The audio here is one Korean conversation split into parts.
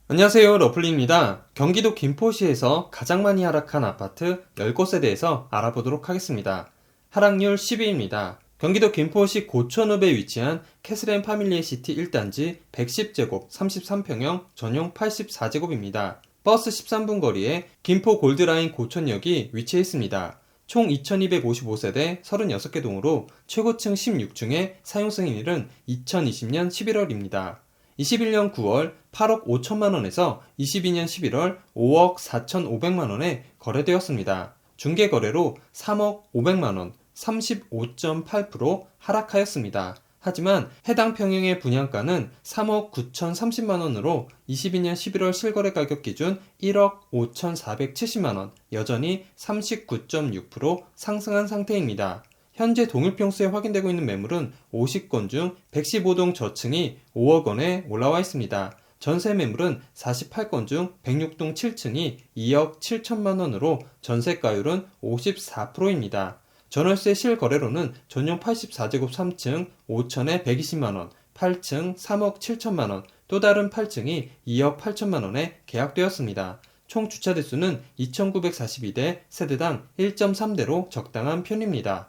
안녕하세요, 러플리입니다. 경기도 김포시에서 가장 많이 하락한 아파트 10곳에 대해서 알아보도록 하겠습니다. 하락률 10위입니다. 경기도 김포시 고천읍에 위치한 캐슬앤 파밀리의 시티 1단지 110제곱 33평형 전용 84제곱입니다. 버스 13분 거리에 김포 골드라인 고천역이 위치해 있습니다. 총 2255세대 36개 동으로 최고층 16층에 사용 승인일은 2020년 11월입니다. 21년 9월 8억 5천만원에서 22년 11월 5억 4,500만원에 거래되었습니다. 중개거래로 3억 500만원, 35.8% 하락하였습니다. 하지만 해당 평형의 분양가는 3억 9,030만원으로 22년 11월 실거래 가격 기준 1억 5,470만원, 여전히 39.6% 상승한 상태입니다. 현재 동일평수에 확인되고 있는 매물은 50건 중 115동 저층이 5억 원에 올라와 있습니다. 전세 매물은 48건 중 106동 7층이 2억 7천만 원으로 전세가율은 54%입니다. 전월세 실거래로는 전용 84제곱 3층 5천에 120만 원, 8층 3억 7천만 원, 또 다른 8층이 2억 8천만 원에 계약되었습니다. 총 주차 대수는 2,942대, 세대당 1.3대로 적당한 편입니다.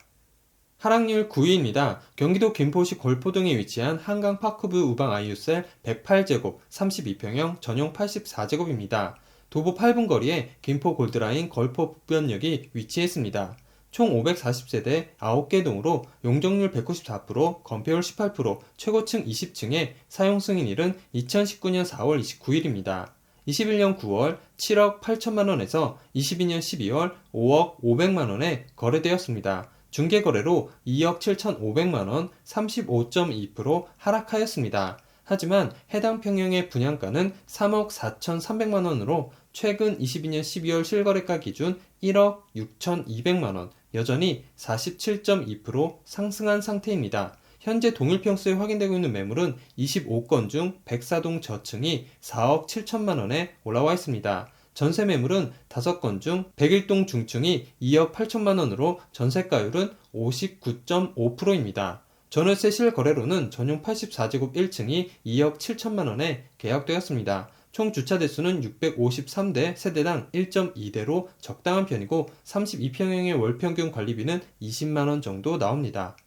하락률 9위입니다. 경기도 김포시 골포동에 위치한 한강파크뷰 우방 아이유셀 108제곱 32평형 전용 84제곱입니다. 도보 8분 거리에 김포 골드라인 걸포 북변역이 위치해 있습니다. 총 540세대 9개 동으로 용적률 194%, 건폐율 18%, 최고층 20층에 사용 승인일은 2019년 4월 29일입니다. 21년 9월 7억 8천만원에서 22년 12월 5억 500만원에 거래되었습니다. 중개거래로 2억 7,500만원, 35.2% 하락하였습니다. 하지만 해당 평형의 분양가는 3억 4,300만원으로 최근 22년 12월 실거래가 기준 1억 6,200만원, 여전히 47.2% 상승한 상태입니다. 현재 동일평수에 확인되고 있는 매물은 25건 중 104동 저층이 4억 7천만원에 올라와 있습니다. 전세 매물은 5건 중 101동 중층이 2억 8천만원으로 전세가율은 59.5%입니다. 전월세 실거래로는 전용 84제곱 1층이 2억 7천만원에 계약되었습니다. 총 주차 대수는 653대, 세대당 1.2대로 적당한 편이고 32평형의 월평균 관리비는 20만원 정도 나옵니다.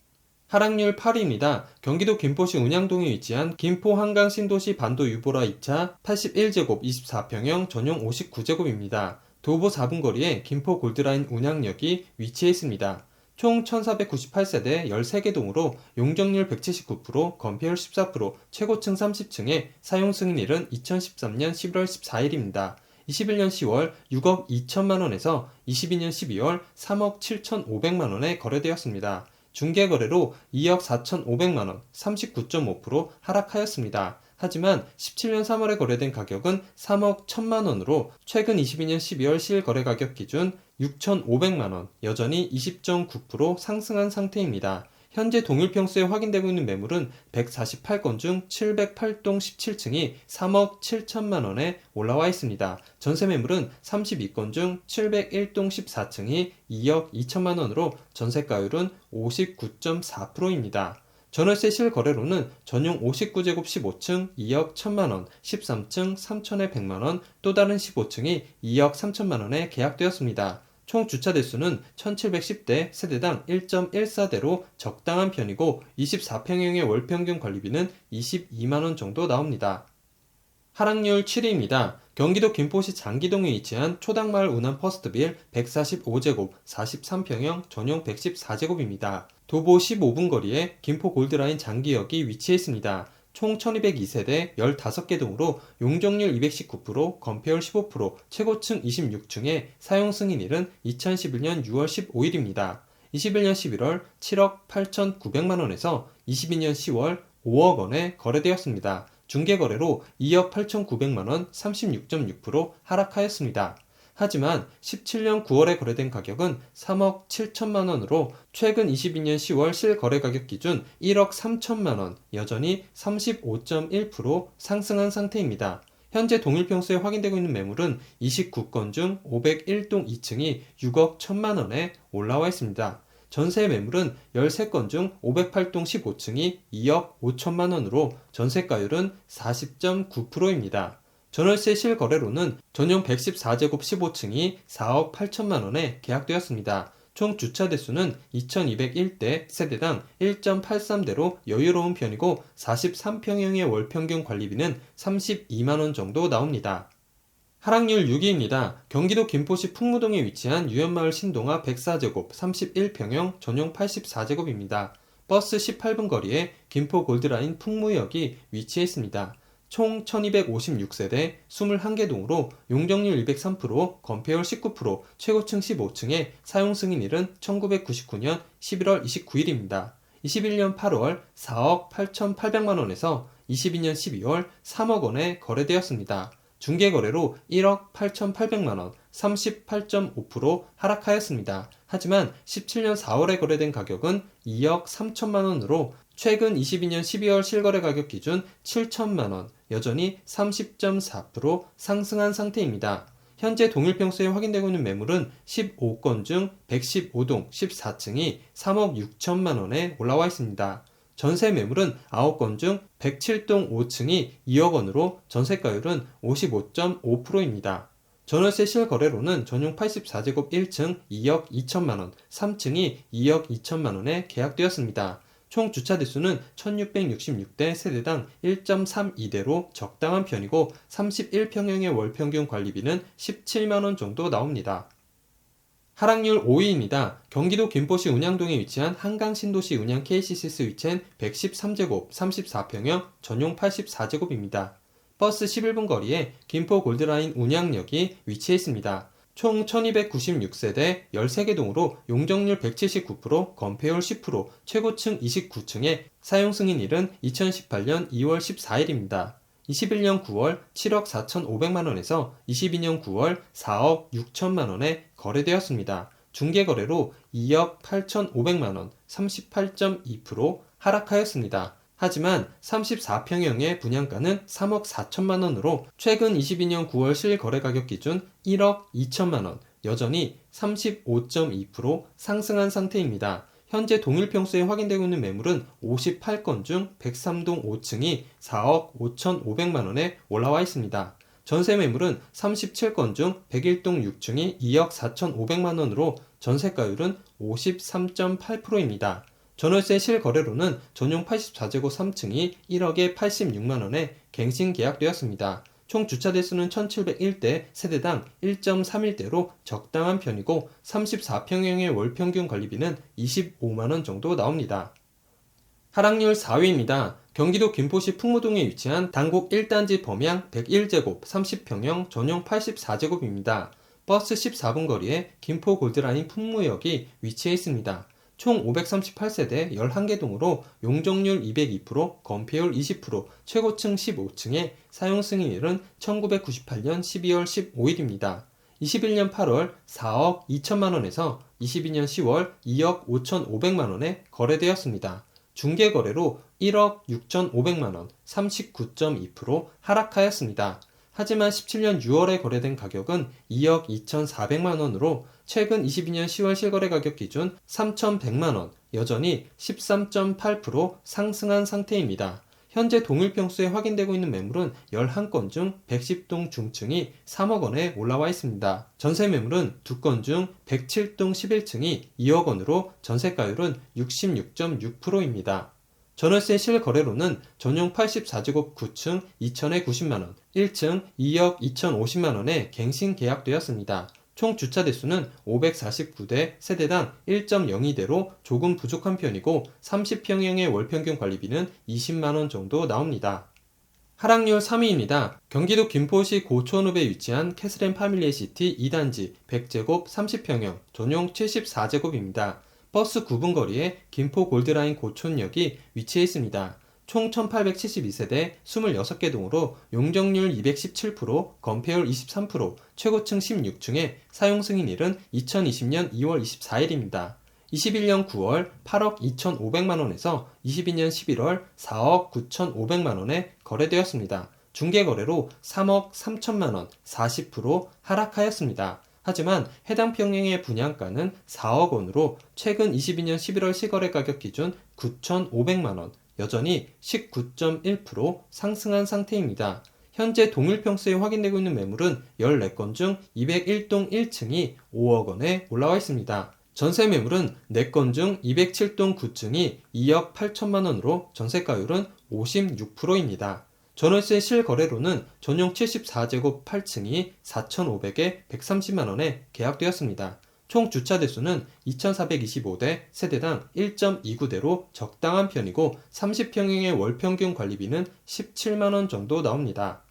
하락률 8위입니다. 경기도 김포시 운양동에 위치한 김포 한강 신도시 반도 유보라 2차 81제곱 24평형 전용 59제곱입니다. 도보 4분 거리에 김포 골드라인 운양역이 위치해 있습니다. 총 1498세대 13개 동으로 용적률 179%, 건폐율 14%, 최고층 30층에 사용 승인일은 2013년 11월 14일입니다. 21년 10월 6억 2천만원에서 22년 12월 3억 7,500만원에 거래되었습니다. 중개거래로 2억 4,500만원, 39.5% 하락하였습니다. 하지만 17년 3월에 거래된 가격은 3억 1천만원으로 최근 22년 12월 실거래 가격 기준 6,500만원, 여전히 20.9% 상승한 상태입니다. 현재 동일평수에 확인되고 있는 매물은 148건 중 708동 17층이 3억 7천만 원에 올라와 있습니다. 전세 매물은 32건 중 701동 14층이 2억 2천만 원으로 전세가율은 59.4%입니다. 전월세 실거래로는 전용 59제곱 15층 2억 1천만 원, 13층 3천에 100만 원, 또 다른 15층이 2억 3천만 원에 계약되었습니다. 총 주차 대수는 1710대, 세대당 1.14대로 적당한 편이고 24평형의 월평균 관리비는 22만원 정도 나옵니다. 하락률 7위입니다. 경기도 김포시 장기동에 위치한 초당마을 운암 퍼스트빌 145제곱 43평형 전용 114제곱입니다. 도보 15분 거리에 김포 골드라인 장기역이 위치해 있습니다. 총 1202세대 15개 동으로 용적률 219%, 건폐율 15%, 최고층 26층에 사용 승인일은 2011년 6월 15일입니다. 21년 11월 7억 8,900만원에서 22년 10월 5억 원에 거래되었습니다. 중개거래로 2억 8,900만원 36.6% 하락하였습니다. 하지만 17년 9월에 거래된 가격은 3억 7천만원으로 최근 22년 10월 실거래 가격 기준 1억 3천만원, 여전히 35.1% 상승한 상태입니다. 현재 동일평수에 확인되고 있는 매물은 29건 중 501동 2층이 6억 1천만원에 올라와 있습니다. 전세 매물은 13건 중 508동 15층이 2억 5천만원으로 전세가율은 40.9%입니다. 전월세 실거래로는 전용 114제곱 15층이 4억 8천만 원에 계약되었습니다. 총 주차 대수는 2201대, 세대당 1.83대로 여유로운 편이고 43평형의 월 평균 관리비는 32만 원 정도 나옵니다. 하락률 6위입니다. 경기도 김포시 풍무동에 위치한 유연마을 신동아 104제곱 31평형 전용 84제곱입니다. 버스 18분 거리에 김포 골드라인 풍무역이 위치해 있습니다. 총 1256세대 21개 동으로 용적률 203%, 건폐율 19%, 최고층 15층에 사용 승인일은 1999년 11월 29일입니다. 21년 8월 4억 8,800만 원에서 22년 12월 3억 원에 거래되었습니다. 중개거래로 1억 8,800만 원, 38.5% 하락하였습니다. 하지만 17년 4월에 거래된 가격은 2억 3천만 원으로 최근 22년 12월 실거래 가격 기준 7천만 원, 여전히 30.4% 상승한 상태입니다. 현재 동일평수에 확인되고 있는 매물은 15건 중 115동 14층이 3억 6천만 원에 올라와 있습니다. 전세 매물은 9건 중 107동 5층이 2억 원으로 전세가율은 55.5%입니다. 전월세 실거래로는 전용 84제곱 1층 2억 2천만 원, 3층이 2억 2천만 원에 계약되었습니다. 총 주차 대수는 1666대, 세대당 1.32대로 적당한 편이고 31평형의 월 평균 관리비는 17만 원 정도 나옵니다. 하락률 5위입니다. 경기도 김포시 운양동에 위치한 한강신도시 운양 KCC스 위치한 113제곱 34평형 전용 84제곱입니다. 버스 11분 거리에 김포 골드라인 운양역이 위치해 있습니다. 총 1296세대 13개 동으로 용적률 179%, 건폐율 10%, 최고층 29층에 사용 승인일은 2018년 2월 14일입니다. 21년 9월 7억 4,500만 원에서 22년 9월 4억 6천만 원에 거래되었습니다. 중개거래로 2억 8,500만 원, 38.2% 하락하였습니다. 하지만 34평형의 분양가는 3억 4천만 원으로 최근 22년 9월 실거래 가격 기준 1억 2천만 원, 여전히 35.2% 상승한 상태입니다. 현재 동일평수에 확인되고 있는 매물은 58건 중 103동 5층이 4억 5,500만 원에 올라와 있습니다. 전세 매물은 37건 중 101동 6층이 2억 4,500만 원으로 전세가율은 53.8%입니다. 전월세 실거래로는 전용 84제곱 3층이 1억에 86만 원에 갱신 계약되었습니다. 총 주차 대수는 1701대, 세대당 1.31대로 적당한 편이고 34평형의 월 평균 관리비는 25만 원 정도 나옵니다. 하락률 4위입니다. 경기도 김포시 풍무동에 위치한 단곡 1단지 범양 101제곱 30평형 전용 84제곱입니다. 버스 14분 거리에 김포 골드라인 풍무역이 위치해 있습니다. 총 538세대 11개 동으로 용적률 202%, 건폐율 20%, 최고층 15층에 사용 승인일은 1998년 12월 15일입니다. 21년 8월 4억 2천만 원에서 22년 10월 2억 5,500만 원에 거래되었습니다. 중개거래로 1억 6,500만 원, 39.2% 하락하였습니다. 하지만 17년 6월에 거래된 가격은 2억 2,400만 원으로 최근 22년 10월 실거래 가격 기준 3,100만 원, 여전히 13.8% 상승한 상태입니다. 현재 동일평수에 확인되고 있는 매물은 11건 중 110동 중층이 3억 원에 올라와 있습니다. 전세 매물은 2건 중 107동 11층이 2억 원으로 전세가율은 66.6%입니다. 전월세 실거래로는 전용 84제곱 9층 2천에 90만원, 1층 2억 2,050만원에 갱신 계약되었습니다. 총 주차 대수는 549대, 세대당 1.02대로 조금 부족한 편이고 30평형의 월평균 관리비는 20만원 정도 나옵니다. 하락률 3위입니다. 경기도 김포시 고촌읍에 위치한 캐슬앤 파밀리시티 2단지 100제곱 30평형 전용 74제곱입니다. 버스 9분 거리에 김포 골드라인 고촌역이 위치해 있습니다. 총 1872세대 26개 동으로 용적률 217%, 건폐율 23%, 최고층 16층에 사용 승인일은 2020년 2월 24일입니다. 21년 9월 8억 2,500만원에서 22년 11월 4억 9,500만원에 거래되었습니다. 중개거래로 3억 3천만원, 40% 하락하였습니다. 하지만 해당 평형의 분양가는 4억 원으로 최근 22년 11월 실거래 가격 기준 9,500만원, 여전히 19.1% 상승한 상태입니다. 현재 동일 평수에 확인되고 있는 매물은 14건 중 201동 1층이 5억 원에 올라와 있습니다. 전세 매물은 4건 중 207동 9층이 2억 8천만 원으로 전세가율은 56%입니다. 전월세 실거래로는 전용 74제곱 8층이 4,500에 130만 원에 계약되었습니다. 총 주차 대수는 2,425대, 세대당 1.29대로 적당한 편이고 30평형의 월평균 관리비는 17만 원 정도 나옵니다.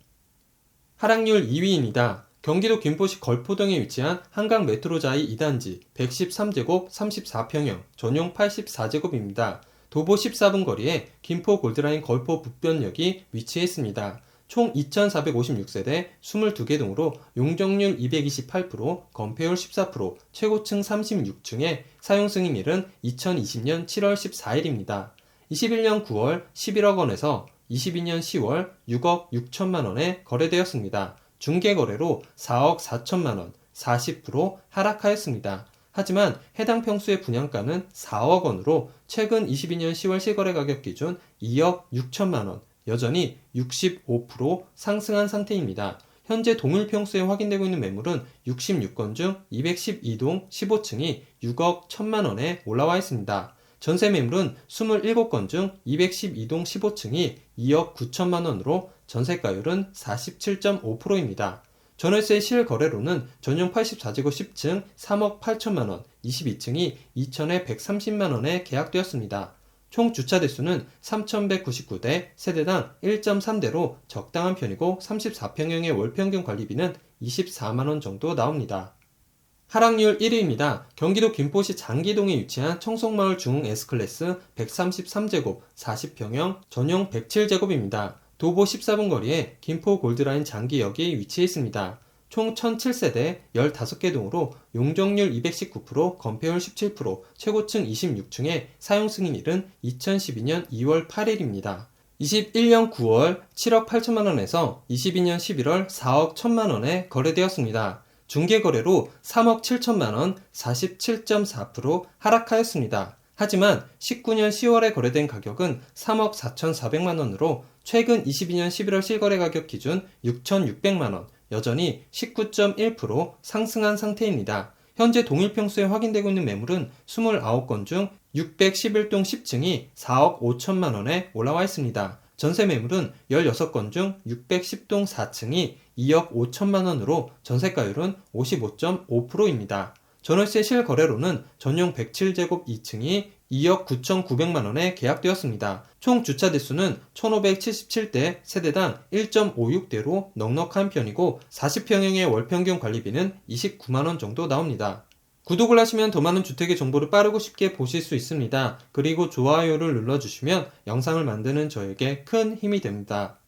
하락률 2위입니다. 경기도 김포시 걸포동에 위치한 한강 메트로자이 2단지 113제곱 34평형 전용 84제곱입니다. 도보 14분 거리에 김포 골드라인 걸포 북변역이 위치해 있습니다. 총 2,456세대 22개 동으로 용적률 228%, 건폐율 14%, 최고층 36층에 사용 승인일은 2020년 7월 14일입니다. 21년 9월 11억 원에서 22년 10월 6억 6천만 원에 거래되었습니다. 중개거래로 4억 4천만 원, 40% 하락하였습니다. 하지만 해당 평수의 분양가는 4억 원으로 최근 22년 10월 실거래 가격 기준 2억 6천만 원, 여전히 65% 상승한 상태입니다. 현재 동일 평수에 확인되고 있는 매물은 66건 중 212동 15층이 6억 1천만 원에 올라와 있습니다. 전세 매물은 27건 중 212동 15층이 2억 9천만 원으로 전세가율은 47.5%입니다. 전월세 실거래로는 전용 84제곱 10층 3억 8천만 원, 22층이 2천에 130만 원에 계약되었습니다. 총 주차 대수는 3,199대, 세대당 1.3대로 적당한 편이고 34평형의 월평균 관리비는 24만 원 정도 나옵니다. 하락률 1위입니다. 경기도 김포시 장기동에 위치한 청송마을 중흥 S클래스 133제곱 40평형 전용 107제곱입니다. 도보 14분 거리에 김포 골드라인 장기역이 위치해 있습니다. 총 1,007세대 15개 동으로 용적률 219%, 건폐율 17%, 최고층 26층에 사용 승인일은 2012년 2월 8일입니다. 21년 9월 7억 8천만 원에서 22년 11월 4억 1천만 원에 거래되었습니다. 중개거래로 3억 7천만 원, 47.4% 하락하였습니다. 하지만 19년 10월에 거래된 가격은 3억 4,400만 원으로 최근 22년 11월 실거래 가격 기준 6,600만 원, 여전히 19.1% 상승한 상태입니다. 현재 동일 평수에 확인되고 있는 매물은 29건 중 611동 10층이 4억 5천만 원에 올라와 있습니다. 전세 매물은 16건 중 610동 4층이 2억 5천만 원으로 전세가율은 55.5%입니다. 전월세 실거래로는 전용 107제곱 2층이 2억 9,900만 원에 계약되었습니다. 총 주차 대수는 1,577대, 세대당 1.56대로 넉넉한 편이고 40평형의 월평균 관리비는 29만 원 정도 나옵니다. 구독을 하시면 더 많은 주택의 정보를 빠르고 쉽게 보실 수 있습니다. 그리고 좋아요를 눌러주시면 영상을 만드는 저에게 큰 힘이 됩니다.